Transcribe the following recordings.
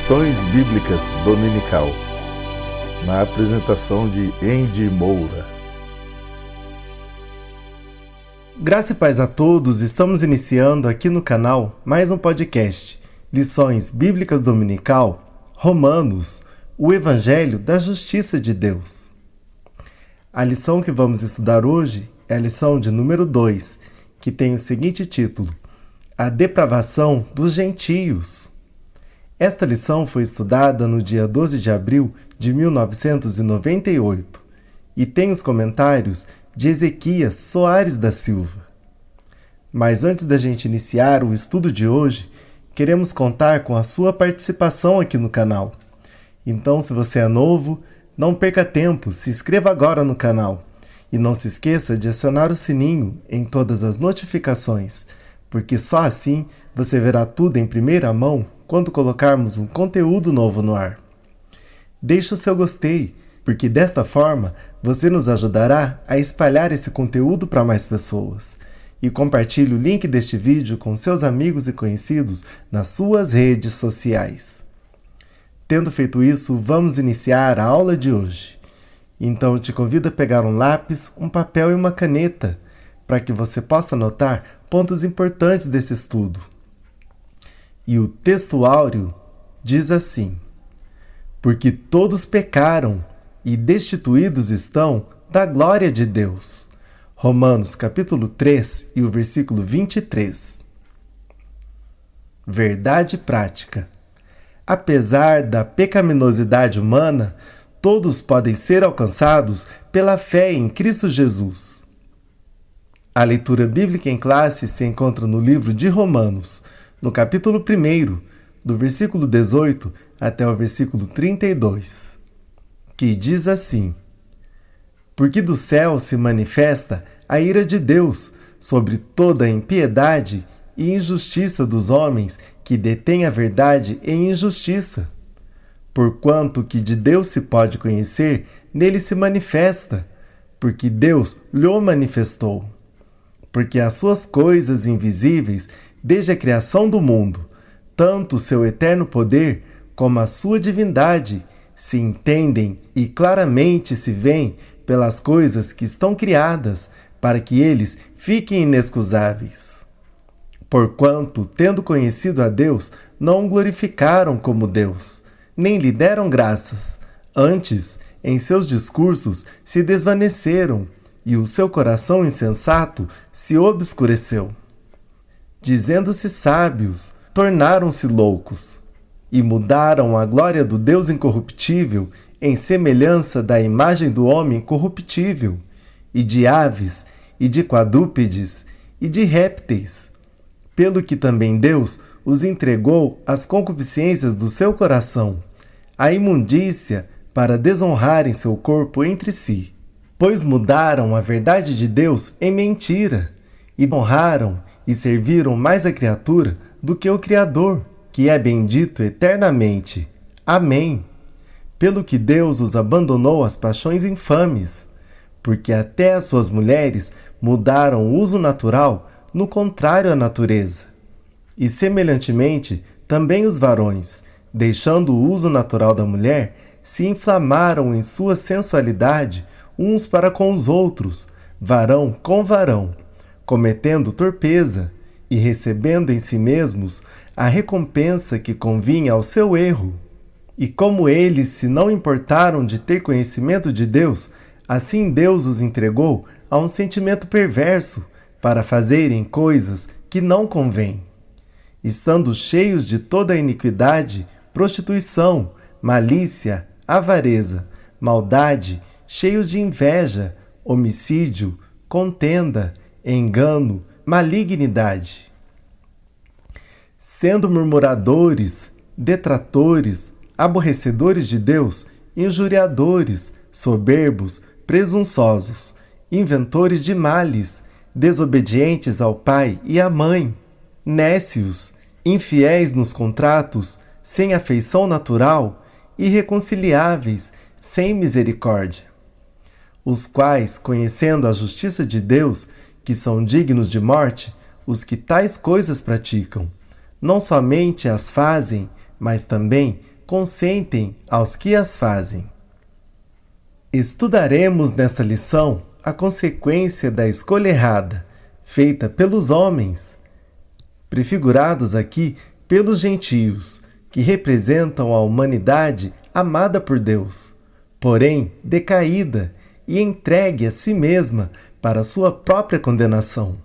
Lições Bíblicas Dominical, na apresentação de Andy Moura. Graça e paz a todos, estamos iniciando aqui no canal mais um podcast, Lições Bíblicas Dominical, Romanos, o Evangelho da Justiça de Deus. A lição que vamos estudar hoje é a lição de número 2, que tem o seguinte título: A depravação dos gentios. Esta lição foi estudada no dia 12 de abril de 1998 e tem os comentários de Ezequias Soares da Silva. Mas antes da gente iniciar o estudo de hoje, queremos contar com a sua participação aqui no canal. Então, se você é novo, não perca tempo, se inscreva agora no canal. E não se esqueça de acionar o sininho em todas as notificações, porque só assim você verá tudo em primeira mão quando colocarmos um conteúdo novo no ar. Deixe o seu gostei, porque desta forma você nos ajudará a espalhar esse conteúdo para mais pessoas. E compartilhe o link deste vídeo com seus amigos e conhecidos nas suas redes sociais. Tendo feito isso, vamos iniciar a aula de hoje. Então eu te convido a pegar um lápis, um papel e uma caneta, para que você possa anotar pontos importantes desse estudo. E o texto áureo diz assim: Porque todos pecaram e destituídos estão da glória de Deus. Romanos capítulo 3 e o versículo 23. Verdade prática. Apesar da pecaminosidade humana, todos podem ser alcançados pela fé em Cristo Jesus. A leitura bíblica em classe se encontra no livro de Romanos, no capítulo 1, do versículo 18 até o versículo 32, que diz assim: Porque do céu se manifesta a ira de Deus sobre toda a impiedade e injustiça dos homens que detêm a verdade em injustiça. Porquanto que de Deus se pode conhecer, nele se manifesta, porque Deus lhe manifestou. Porque as suas coisas invisíveis, desde a criação do mundo, tanto o seu eterno poder como a sua divindade, se entendem e claramente se veem pelas coisas que estão criadas, para que eles fiquem inexcusáveis. Porquanto, tendo conhecido a Deus, não o glorificaram como Deus, nem lhe deram graças. Antes, em seus discursos se desvaneceram, e o seu coração insensato se obscureceu. Dizendo-se sábios, tornaram-se loucos, e mudaram a glória do Deus incorruptível em semelhança da imagem do homem corruptível, e de aves, e de quadrúpedes, e de répteis, pelo que também Deus os entregou às concupiscências do seu coração, à imundícia, para desonrarem seu corpo entre si. Pois mudaram a verdade de Deus em mentira, e honraram e serviram mais a criatura do que o Criador, que é bendito eternamente. Amém. Pelo que Deus os abandonou às paixões infames, porque até as suas mulheres mudaram o uso natural no contrário à natureza. E semelhantemente, também os varões, deixando o uso natural da mulher, se inflamaram em sua sensualidade uns para com os outros, varão com varão, cometendo torpeza e recebendo em si mesmos a recompensa que convinha ao seu erro. E como eles se não importaram de ter conhecimento de Deus, assim Deus os entregou a um sentimento perverso para fazerem coisas que não convêm. Estando cheios de toda a iniquidade, prostituição, malícia, avareza, maldade, cheios de inveja, homicídio, contenda, engano, malignidade. Sendo murmuradores, detratores, aborrecedores de Deus, injuriadores, soberbos, presunçosos, inventores de males, desobedientes ao pai e à mãe, nécios, infiéis nos contratos, sem afeição natural, irreconciliáveis, sem misericórdia. Os quais, conhecendo a justiça de Deus, que são dignos de morte, os que tais coisas praticam, não somente as fazem, mas também consentem aos que as fazem. Estudaremos nesta lição a consequência da escolha errada, feita pelos homens, prefigurados aqui pelos gentios, que representam a humanidade amada por Deus, porém decaída e entregue a si mesma para sua própria condenação.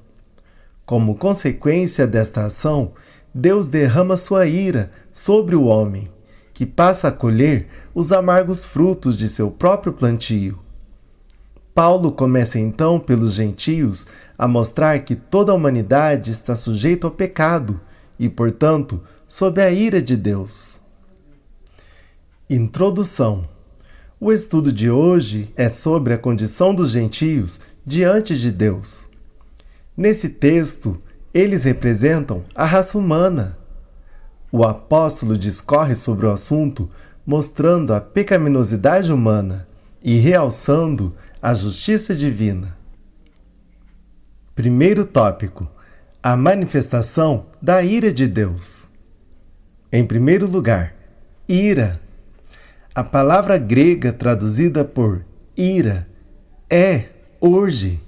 Como consequência desta ação, Deus derrama sua ira sobre o homem, que passa a colher os amargos frutos de seu próprio plantio. Paulo começa então pelos gentios a mostrar que toda a humanidade está sujeita ao pecado e, portanto, sob a ira de Deus. Introdução. O estudo de hoje é sobre a condição dos gentios diante de Deus. Nesse texto, eles representam a raça humana. O apóstolo discorre sobre o assunto, mostrando a pecaminosidade humana e realçando a justiça divina. Primeiro tópico: a manifestação da ira de Deus. Em primeiro lugar, ira. A palavra grega traduzida por ira é urge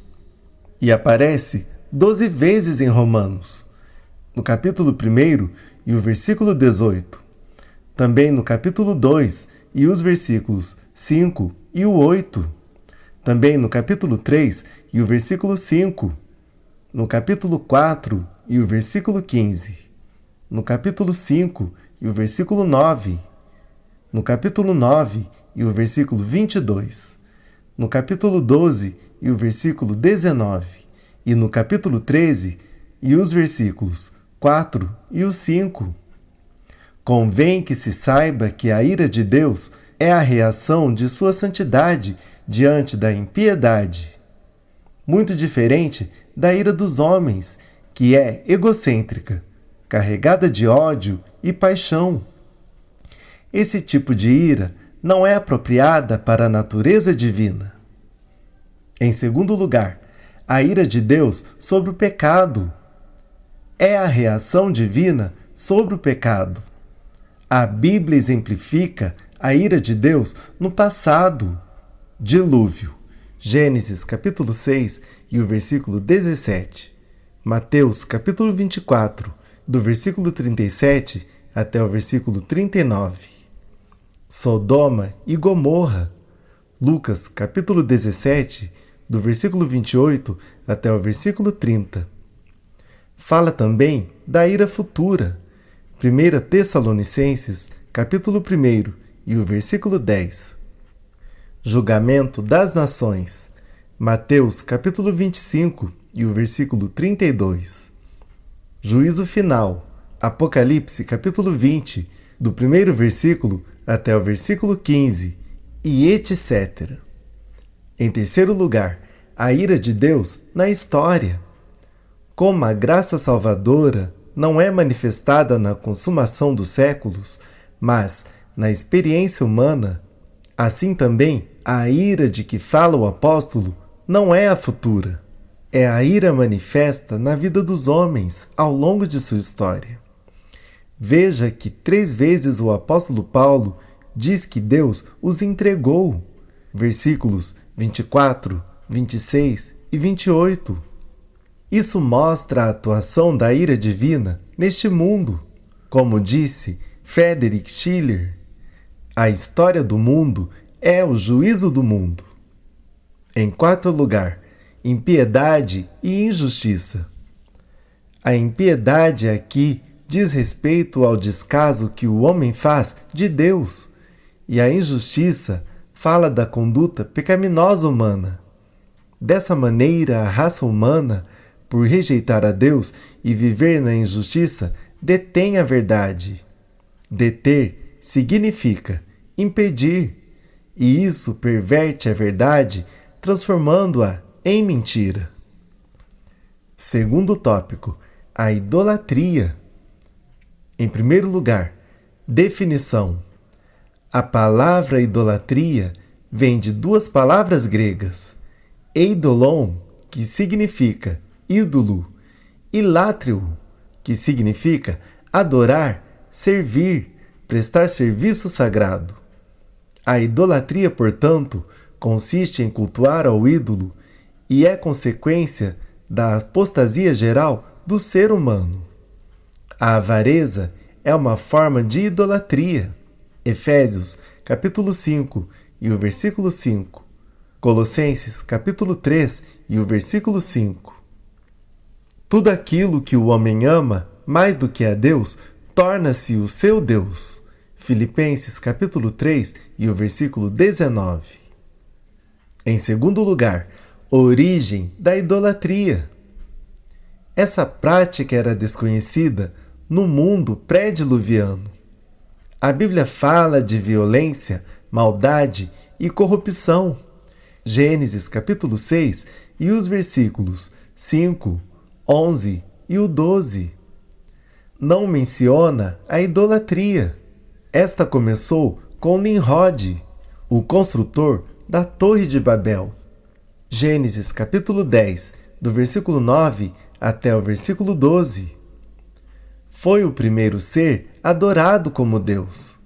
e aparece 12 vezes em Romanos, no capítulo 1 e o versículo 18, também no capítulo 2 e os versículos 5 e o 8, também no capítulo 3 e o versículo 5, no capítulo 4 e o versículo 15, no capítulo 5 e o versículo 9, no capítulo 9 e o versículo 22, no capítulo 12 e o versículo 19, e no capítulo 13 e os versículos 4 e o 5. Convém que se saiba que a ira de Deus é a reação de sua santidade diante da impiedade, muito diferente da ira dos homens, que é egocêntrica, carregada de ódio e paixão. Esse tipo de ira não é apropriada para a natureza divina. Em segundo lugar, a ira de Deus sobre o pecado é a reação divina sobre o pecado. A Bíblia exemplifica a ira de Deus no passado. Dilúvio, Gênesis capítulo 6 e o versículo 17. Mateus capítulo 24, do versículo 37 até o versículo 39. Sodoma e Gomorra, Lucas capítulo 17, do versículo 28 até o versículo 30. Fala também da ira futura, 1 Tessalonicenses capítulo 1 e o versículo 10. Julgamento das nações, Mateus capítulo 25 e o versículo 32. Juízo final, Apocalipse capítulo 20, do primeiro versículo até o versículo 15, e etc. Em terceiro lugar, a ira de Deus na história. Como a graça salvadora não é manifestada na consumação dos séculos, mas na experiência humana, assim também a ira de que fala o apóstolo não é a futura. É a ira manifesta na vida dos homens ao longo de sua história. Veja que 3 vezes o apóstolo Paulo diz que Deus os entregou. Versículos 24, 26 e 28. Isso mostra a atuação da ira divina neste mundo. Como disse Frederick Schiller, a história do mundo é o juízo do mundo. Em quarto lugar, impiedade e injustiça. A impiedade aqui diz respeito ao descaso que o homem faz de Deus, e a injustiça fala da conduta pecaminosa humana. Dessa maneira, a raça humana, por rejeitar a Deus e viver na injustiça, detém a verdade. Deter significa impedir, e isso perverte a verdade, transformando-a em mentira. Segundo tópico, a idolatria. Em primeiro lugar, definição. A palavra idolatria vem de 2 palavras gregas, eidolon, que significa ídolo, e látrio, que significa adorar, servir, prestar serviço sagrado. A idolatria, portanto, consiste em cultuar ao ídolo e é consequência da apostasia geral do ser humano. A avareza é uma forma de idolatria. Efésios, capítulo 5 e o versículo 5. Colossenses, capítulo 3 e o versículo 5. Tudo aquilo que o homem ama mais do que a Deus torna-se o seu Deus. Filipenses, capítulo 3 e o versículo 19. Em segundo lugar, origem da idolatria. Essa prática era desconhecida no mundo pré-diluviano. A Bíblia fala de violência, maldade e corrupção. Gênesis capítulo 6 e os versículos 5, 11 e o 12. Não menciona a idolatria. Esta começou com Nimrod, o construtor da Torre de Babel. Gênesis capítulo 10, do versículo 9 até o versículo 12. Foi o primeiro ser adorado como Deus.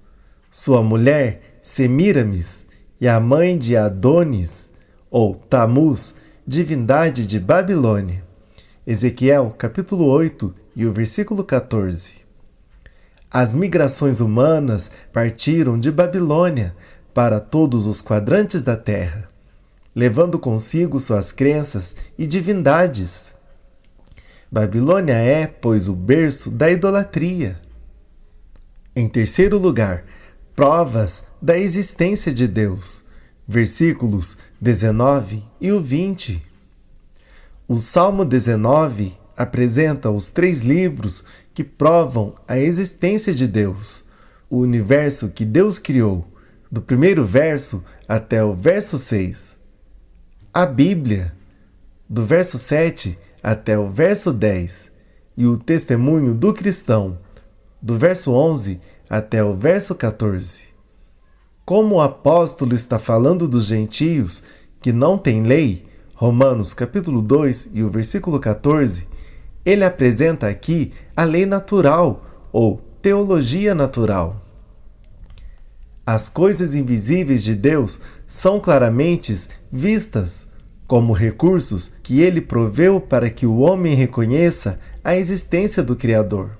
Sua mulher, Semíramis, e a mãe de Adonis, ou Tamuz, divindade de Babilônia. Ezequiel capítulo 8 e o versículo 14. As migrações humanas partiram de Babilônia para todos os quadrantes da terra, levando consigo suas crenças e divindades. Babilônia é, pois, o berço da idolatria. Em terceiro lugar, provas da existência de Deus. Versículos 19 e o 20. O Salmo 19 apresenta os 3 livros que provam a existência de Deus, o universo que Deus criou, do primeiro verso até o verso 6. A Bíblia, do verso 7 até o verso 10, e o testemunho do cristão, do verso 11 até o verso 14. Como o apóstolo está falando dos gentios que não têm lei, Romanos capítulo 2 e o versículo 14, ele apresenta aqui a lei natural, ou teologia natural. As coisas invisíveis de Deus são claramente vistas como recursos que ele proveu para que o homem reconheça a existência do Criador,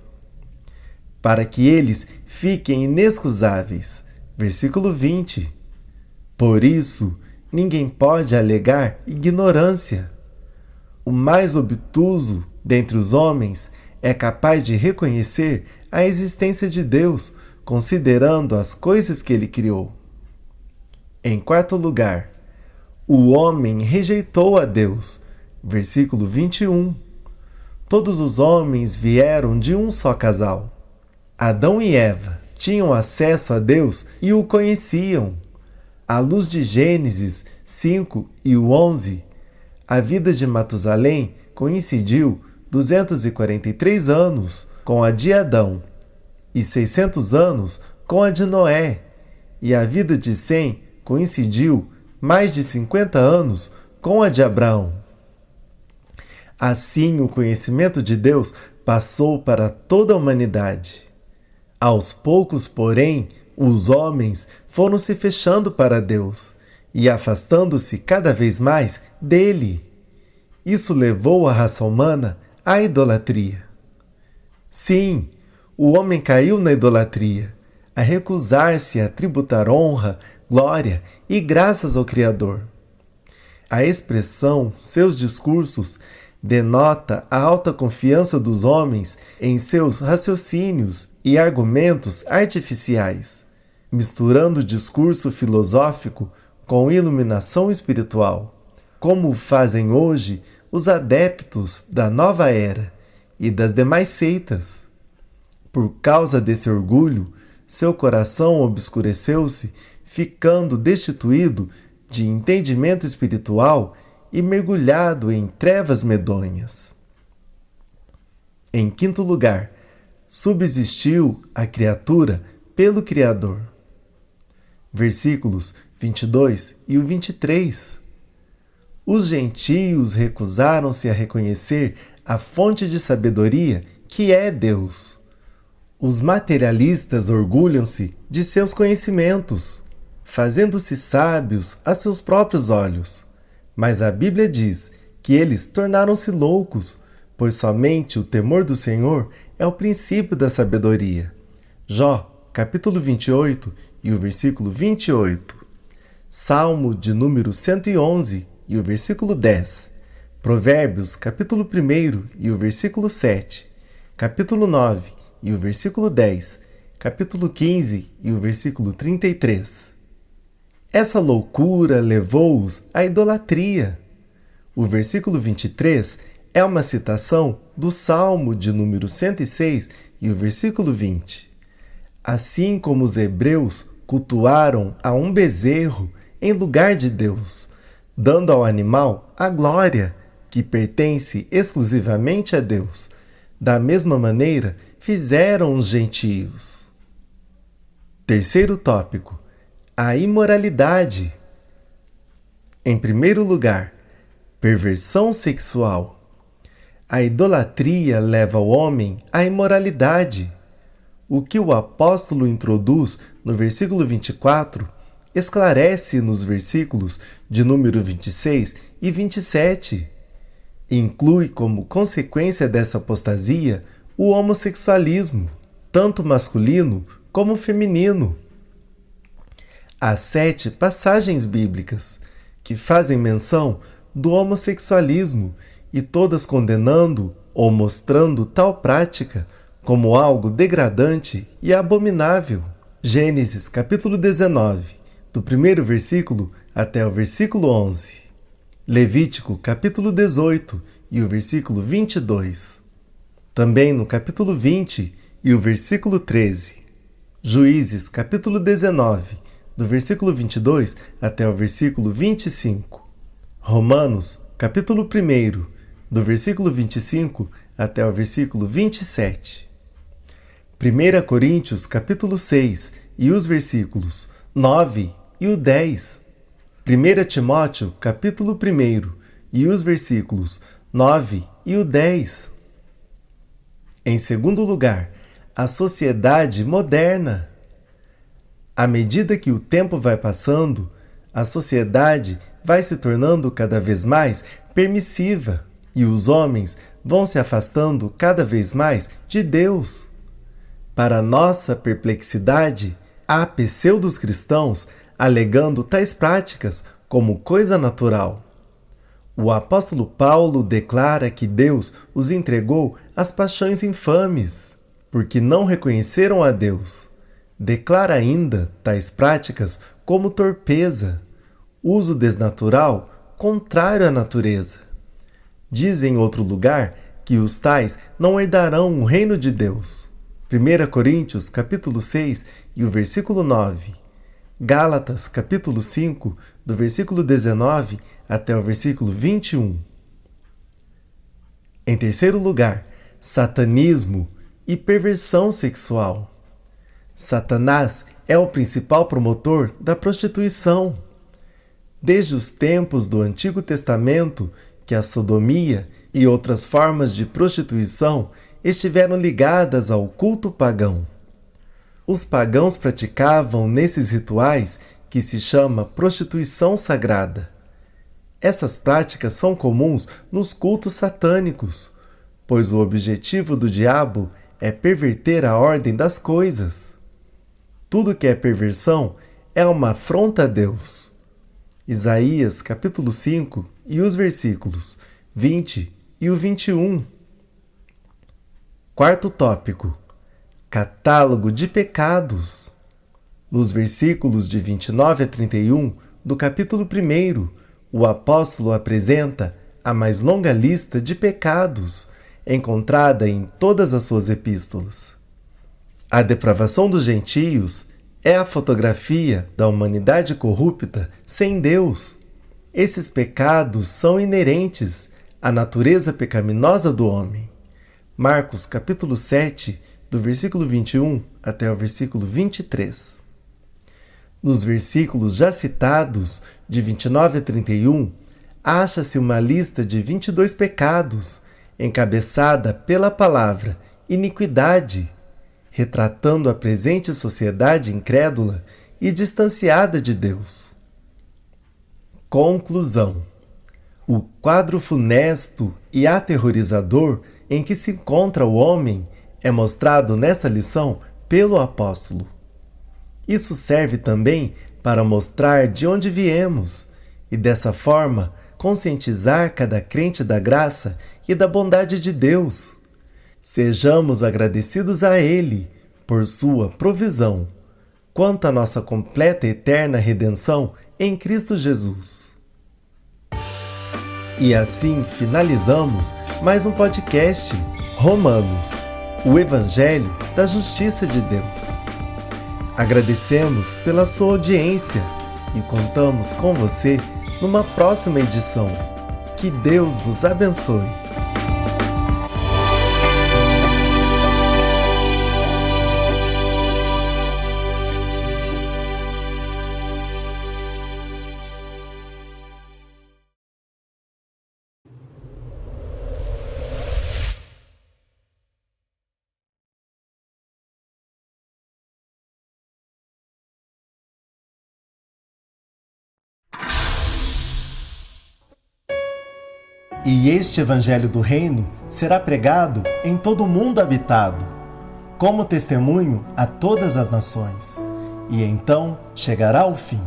para que eles fiquem inexcusáveis. Versículo 20. Por isso, ninguém pode alegar ignorância. O mais obtuso dentre os homens é capaz de reconhecer a existência de Deus, considerando as coisas que ele criou. Em quarto lugar, o homem rejeitou a Deus. Versículo 21. Todos os homens vieram de um só casal. Adão e Eva tinham acesso a Deus e o conheciam. À luz de Gênesis 5 e o 11, a vida de Matusalém coincidiu 243 anos com a de Adão e 600 anos com a de Noé, e a vida de Sem coincidiu mais de 50 anos com a de Abraão. Assim, o conhecimento de Deus passou para toda a humanidade. Aos poucos, porém, os homens foram se fechando para Deus e afastando-se cada vez mais dele. Isso levou a raça humana à idolatria. Sim, o homem caiu na idolatria, a recusar-se a tributar honra, glória e graças ao Criador. A expressão seus discursos denota a alta confiança dos homens em seus raciocínios e argumentos artificiais, misturando o discurso filosófico com iluminação espiritual, como fazem hoje os adeptos da nova era e das demais seitas. Por causa desse orgulho, seu coração obscureceu-se, ficando destituído de entendimento espiritual e mergulhado em trevas medonhas. Em quinto lugar, subsistiu a criatura pelo Criador. Versículos 22 e o 23. Os gentios recusaram-se a reconhecer a fonte de sabedoria que é Deus. Os materialistas orgulham-se de seus conhecimentos, fazendo-se sábios a seus próprios olhos. Mas a Bíblia diz que eles tornaram-se loucos, pois somente o temor do Senhor é o princípio da sabedoria. Jó, capítulo 28 e o versículo 28. Salmo de número 111 e o versículo 10. Provérbios, capítulo 1 e o versículo 7. Capítulo 9 e o versículo 10. Capítulo 15 e o versículo 33. Essa loucura levou-os à idolatria. O versículo 23 é uma citação do Salmo de número 106 e o versículo 20. Assim como os hebreus cultuaram a um bezerro em lugar de Deus, dando ao animal a glória que pertence exclusivamente a Deus, da mesma maneira fizeram os gentios. Terceiro tópico: a imoralidade. Em primeiro lugar, perversão sexual. A idolatria leva o homem à imoralidade. O que o apóstolo introduz no versículo 24 esclarece nos versículos de número 26 e 27. Inclui como consequência dessa apostasia o homossexualismo, tanto masculino como feminino. Há 7 passagens bíblicas que fazem menção do homossexualismo e todas condenando ou mostrando tal prática como algo degradante e abominável. Gênesis capítulo 19, do primeiro versículo até o versículo 11. Levítico capítulo 18 e o versículo 22. Também no capítulo 20 e o versículo 13. Juízes capítulo 19, do versículo 22 até o versículo 25. Romanos capítulo 1, do versículo 25 até o versículo 27. 1 Coríntios capítulo 6 e os versículos 9 e o 10. 1 Timóteo capítulo 1 e os versículos 9 e o 10. Em segundo lugar, a sociedade moderna. À medida que o tempo vai passando, a sociedade vai se tornando cada vez mais permissiva e os homens vão se afastando cada vez mais de Deus. Para nossa perplexidade, há pseudos cristãos alegando tais práticas como coisa natural. O apóstolo Paulo declara que Deus os entregou às paixões infames, porque não reconheceram a Deus. Declara ainda tais práticas como torpeza, uso desnatural contrário à natureza. Diz em outro lugar que os tais não herdarão o reino de Deus. 1 Coríntios capítulo 6 e o versículo 9. Gálatas capítulo 5, do versículo 19 até o versículo 21. Em terceiro lugar, satanismo e perversão sexual. Satanás é o principal promotor da prostituição. Desde os tempos do Antigo Testamento, que a sodomia e outras formas de prostituição estiveram ligadas ao culto pagão. Os pagãos praticavam nesses rituais que se chama prostituição sagrada. Essas práticas são comuns nos cultos satânicos, pois o objetivo do diabo é perverter a ordem das coisas. Tudo que é perversão é uma afronta a Deus. Isaías capítulo 5 e os versículos 20 e o 21. Quarto tópico: catálogo de pecados. Nos versículos de 29 a 31 do capítulo 1, o apóstolo apresenta a mais longa lista de pecados encontrada em todas as suas epístolas. A depravação dos gentios é a fotografia da humanidade corrupta sem Deus. Esses pecados são inerentes à natureza pecaminosa do homem. Marcos capítulo 7, do versículo 21 até o versículo 23. Nos versículos já citados, de 29 a 31, acha-se uma lista de 22 pecados, encabeçada pela palavra iniquidade, retratando a presente sociedade incrédula e distanciada de Deus. Conclusão: o quadro funesto e aterrorizador em que se encontra o homem é mostrado nesta lição pelo apóstolo. Isso serve também para mostrar de onde viemos e, dessa forma, conscientizar cada crente da graça e da bondade de Deus. Sejamos agradecidos a Ele por sua provisão, quanto à nossa completa e eterna redenção em Cristo Jesus. E assim finalizamos mais um podcast Romanos, o Evangelho da Justiça de Deus. Agradecemos pela sua audiência e contamos com você numa próxima edição. Que Deus vos abençoe. E este Evangelho do Reino será pregado em todo o mundo habitado, como testemunho a todas as nações, e então chegará o fim.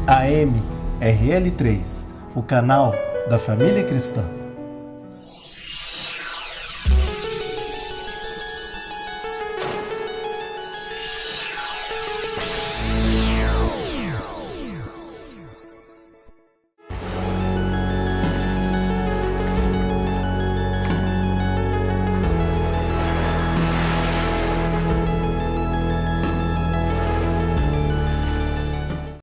AM RL3, o canal da família cristã.